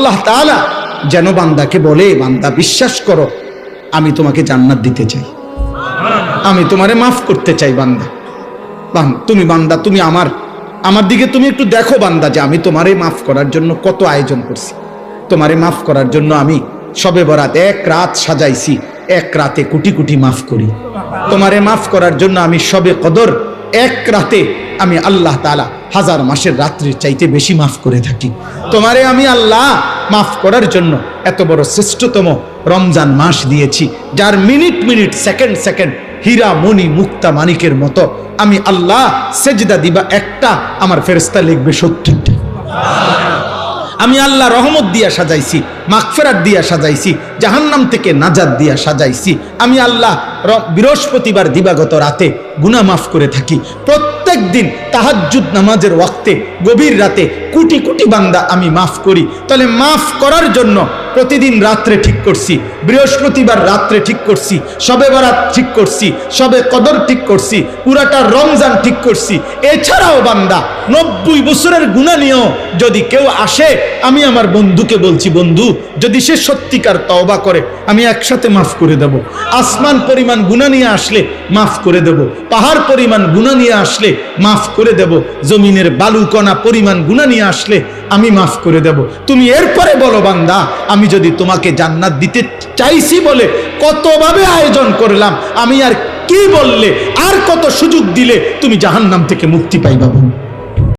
আল্লাহ তাআলা যেন বান্দাকে বলে, বান্দা বিশ্বাস করো আমি তোমাকে জান্নাত দিতে চাই, আমি তোমারে মাফ করতে চাই। বান্দা তুমি বান্দা তুমি আমার দিকে তুমি একটু দেখো বান্দা, যে আমি তোমারে মাফ করার জন্য কত আয়োজন করছি। তোমারে মাফ করার জন্য আমি শবে বরাত এক রাত সাজাইছি, এক রাতে কোটি কোটি মাফ করি। তোমারে মাফ করার জন্য আমি শবে কদর এক রাতে আমি আল্লাহ তাআলা 1000 মাসের রাত্রির চাইতে বেশি মাফ করে থাকি। তোমারে আমি আল্লাহ মাফ করার জন্য এত বড় শ্রেষ্ঠতম রমজান মাস দিয়েছি, যার মিনিট মিনিট সেকেন্ড সেকেন্ড হীরা মণি মুক্তা মানিকের মতো আমি আল্লাহ সেজদা দিবা একটা, আমার ফেরেশতা লিখবে 70টা। আমি আল্লাহ রহমত দিয়া সাজাইছি, মাগফিরাত দিয়া সাজাইছি, জাহান্নাম থেকে নাজাত দিয়া সাজাইছি। আমি আল্লাহ বৃহস্পতিবার দিবাগত রাতে গুনাহ মাফ করে থাকি। প্রত্যেক দিন তাহাজ্জুদ নামাজের ওয়াক্তে গভীর রাতে কোটি কোটি বান্দা আমি মাফ করি। তাহলে মাফ করার জন্য প্রতিদিন রাত্রে ঠিক করছি, বৃহস্পতিবার রাত্রে ঠিক করছি, শবে বরাত ঠিক করছি, শবে কদর ঠিক করছি, পুরাটা রমজান ঠিক করছি। এছাড়াও বান্দা 90 বছরের গুনাহ নিয়েও যদি কেউ আসে, আমি আমার বন্ধুকে বলছি, বন্ধু যদি সে সত্যিকার তওবা করে আমি একসাথে মাফ করে দেব। আসমান পরিমাণ গুনাহ নিয়ে আসলে মাফ করে দেব, পাহাড় পরিমাণ গুনাহ নিয়ে আসলে মাফ করে দেব, জমিনের বালুকণা পরিমাণ গুনাহ নিয়ে আসলে আমি মাফ করে দেব। তুমি এরপরে বলো বান্দা, আমি যদি তোমাকে জান্নাত দিতে চাইছি বলে কতভাবে আয়োজন করলাম, আমি আর কি বললে, আর কত সুযোগ দিলে তুমি জাহান্নাম থেকে মুক্তি পাইবা।